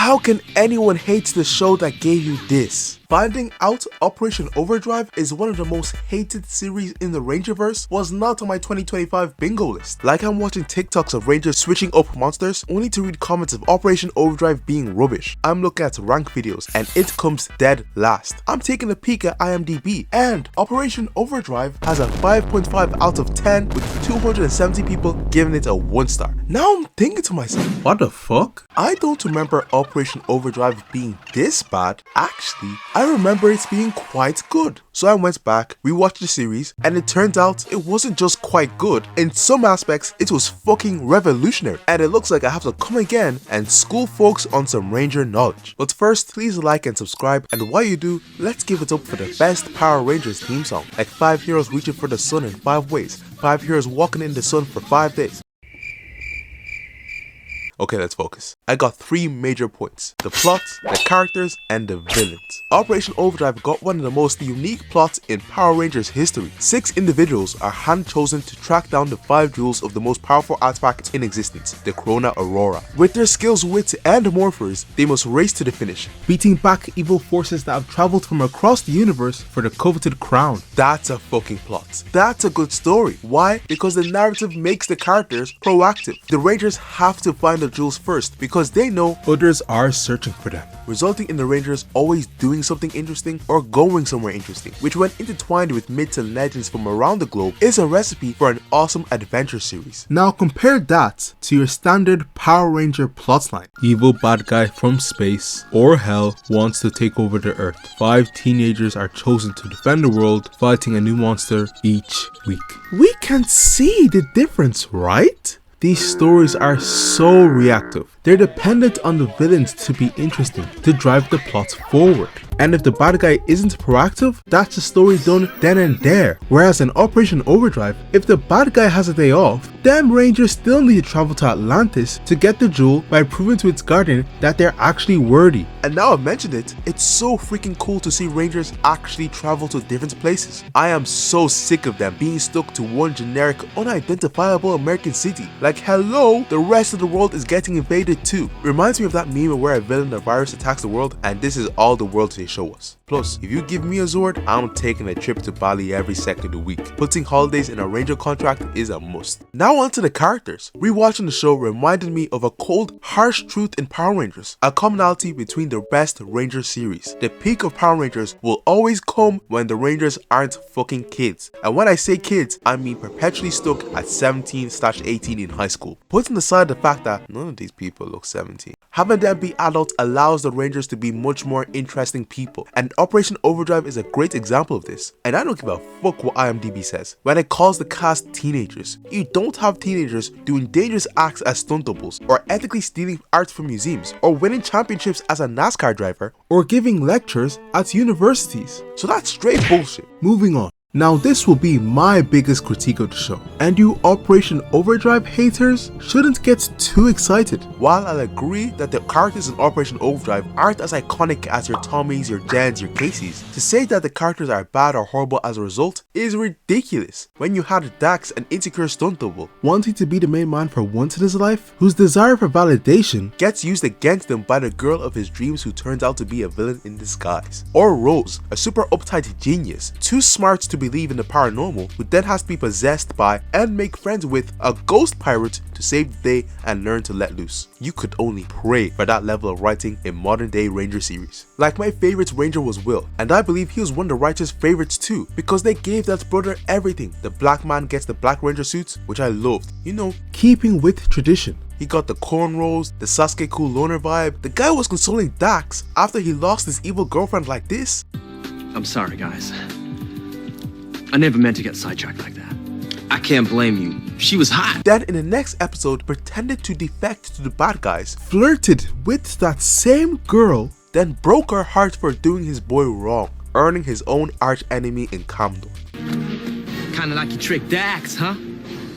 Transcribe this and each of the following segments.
How can anyone hate the show that gave you this? Finding out Operation Overdrive is one of the most hated series in the Rangerverse was not on my 2025 bingo list. Like I'm watching TikToks of Rangers switching up monsters only to read comments of Operation Overdrive being rubbish. I'm looking at rank videos and it comes dead last. I'm taking a peek at IMDb and Operation Overdrive has a 5.5 out of 10 with 270 people giving it a 1 star. Now I'm thinking to myself, what the fuck? I don't remember Operation Overdrive being this bad. Actually, I remember it being quite good. So I went back, rewatched the series, and it turned out it wasn't just quite good. In some aspects, it was fucking revolutionary. And it looks like I have to come again and school folks on some Ranger knowledge. But first, please like and subscribe, and while you do, let's give it up for the best Power Rangers theme song. Like 5 heroes reaching for the sun in 5 ways, 5 heroes walking in the sun for 5 days. Okay, let's focus. I got 3 major points: the plot, the characters, and the villains. Operation Overdrive got one of the most unique plots in Power Rangers history. 6 individuals are hand-chosen to track down the 5 jewels of the most powerful artifact in existence, the Corona Aurora. With their skills, wit, and morphers, they must race to the finish, beating back evil forces that have traveled from across the universe for the coveted crown. That's a fucking plot. That's a good story. Why? Because the narrative makes the characters proactive. The Rangers have to find the jewels first because they know others are searching for them, resulting in the Rangers always doing something interesting or going somewhere interesting, which when intertwined with myths and legends from around the globe is a recipe for an awesome adventure series. Now compare that to your standard Power Ranger plotline. Evil bad guy from space or hell wants to take over the earth. 5 teenagers are chosen to defend the world, fighting a new monster each week. We can see the difference, right? These stories are so reactive. They're dependent on the villains to be interesting, to drive the plot forward. And if the bad guy isn't proactive, that's a story done then and there. Whereas in Operation Overdrive, if the bad guy has a day off, then Rangers still need to travel to Atlantis to get the jewel by proving to its guardian that they're actually worthy. And now I've mentioned it, it's so freaking cool to see Rangers actually travel to different places. I am so sick of them being stuck to one generic, unidentifiable American city. Like hello, the rest of the world is getting invaded too. Reminds me of that meme where a villain or virus attacks the world and this is all the world they show us. Plus, if you give me a Zord, I'm taking a trip to Bali every second of the week. Putting holidays in a Ranger contract is a must. Now on to the characters. Rewatching the show reminded me of a cold, harsh truth in Power Rangers, a commonality between the best Ranger series. The peak of Power Rangers will always come when the Rangers aren't fucking kids. And when I say kids, I mean perpetually stuck at 17/18 in high school. Putting aside the fact that none of these people look 17. Having them be adults allows the Rangers to be much more interesting people, and Operation Overdrive is a great example of this. And I don't give a fuck what IMDb says when it calls the cast teenagers. You don't have teenagers doing dangerous acts as stunt doubles, or ethically stealing art from museums, or winning championships as a NASCAR driver, or giving lectures at universities. So that's straight bullshit. Moving on. Now this will be my biggest critique of the show, and you Operation Overdrive haters shouldn't get too excited. While I'll agree that the characters in Operation Overdrive aren't as iconic as your Tommies, your Jens, your Caseys, to say that the characters are bad or horrible as a result is ridiculous. When you had Dax, an insecure stunt double, wanting to be the main man for once in his life, whose desire for validation gets used against him by the girl of his dreams who turns out to be a villain in disguise. Or Rose, a super uptight genius, too smart to believe in the paranormal, who then has to be possessed by and make friends with a ghost pirate to save the day and learn to let loose. You could only pray for that level of writing in modern day Ranger series. Like my favorite Ranger was Will, and I believe he was one of the writers' favorites too, because they gave that brother everything. The black man gets the Black Ranger suits, which I loved, you know, keeping with tradition. He got the cornrows, the Sasuke cool loner vibe. The guy was consoling Dax after he lost his evil girlfriend like this. I'm sorry guys, I never meant to get sidetracked like that. I can't blame you. She was hot. Then in the next episode pretended to defect to the bad guys, flirted with that same girl, then broke her heart for doing his boy wrong, earning his own arch enemy in Kamdor. Kinda like you tricked Dax, huh?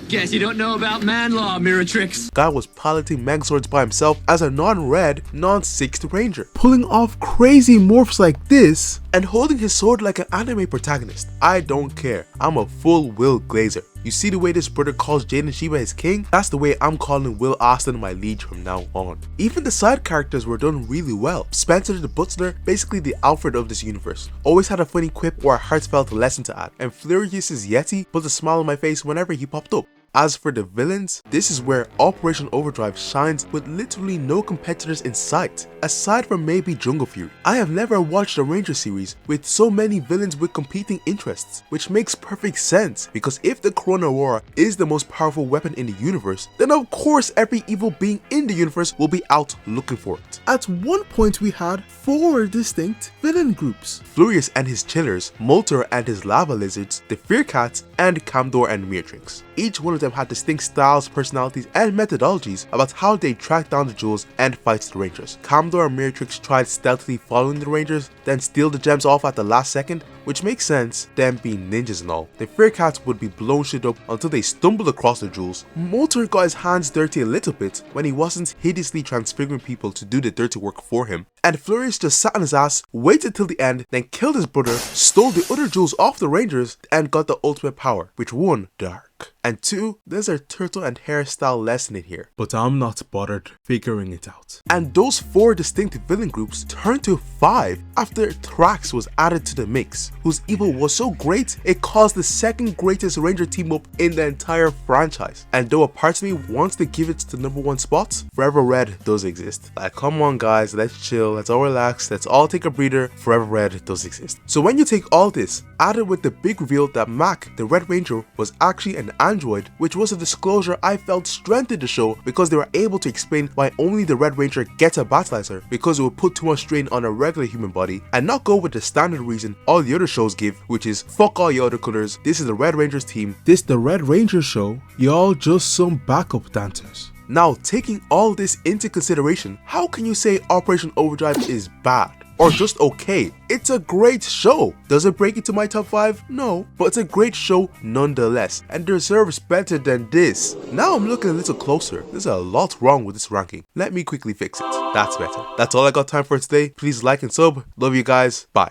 Guess you don't know about man law, mirror tricks. Guy was piloting Megazords by himself as a non-red, non-6th Ranger, pulling off crazy morphs like this and holding his sword like an anime protagonist. I don't care. I'm a full Will Glazer. You see the way this brother calls Jaden Sheba his king? That's the way I'm calling Will Austin my liege from now on. Even the side characters were done really well. Spencer the Butler, basically the Alfred of this universe, always had a funny quip or a heartfelt lesson to add, and Furious' Yeti put a smile on my face whenever he popped up. As for the villains, this is where Operation Overdrive shines with literally no competitors in sight, aside from maybe Jungle Fury. I have never watched a Ranger series with so many villains with competing interests, which makes perfect sense, because if the Corona War is the most powerful weapon in the universe, then of course every evil being in the universe will be out looking for it. At one point we had 4 distinct villain groups: Furious and his chillers, Molter and his lava lizards, the Fear Cats, and Camdor and Mirtrix. Each one of them had distinct styles, personalities, and methodologies about how they track down the jewels and fight the Rangers. Camdor and Mirtrix tried stealthily following the Rangers, then steal the gems off at the last second, which makes sense, them being ninjas and all. The Fear Cats would be blown shit up until they stumbled across the jewels. Molter got his hands dirty a little bit when he wasn't hideously transfiguring people to do the dirty work for him. And Furious just sat on his ass, waited till the end, then killed his brother, stole the other jewels off the Rangers, and got the ultimate power, which 1, dark, and 2, there's a turtle and hairstyle lesson in here, but I'm not bothered figuring it out. And those 4 distinct villain groups turned to 5 after Thrax was added to the mix, whose evil was so great it caused the 2nd greatest Ranger team up in the entire franchise. And though a part of me wants to give it the #1 spot, Forever Red does exist. Like, come on guys, let's chill, let's all relax, let's all take a breather. Forever Red does exist. So when you take all this, added with the big reveal that Mac, the Red Ranger, was actually an android, which was a disclosure I felt strengthened the show because they were able to explain why only the Red Ranger gets a battleizer, because it would put too much strain on a regular human body, and not go with the standard reason all the other shows give, which is fuck all your other colors, this is the Red Ranger's team, this the Red Ranger show, y'all just some backup dancers. Now, taking all this into consideration, how can you say Operation Overdrive is bad? Or just okay? It's a great show. Does it break into my top 5? No, but it's a great show nonetheless, and deserves better than this. Now I'm looking a little closer. There's a lot wrong with this ranking. Let me quickly fix it. That's better. That's all I got time for today. Please like and sub. Love you guys. Bye.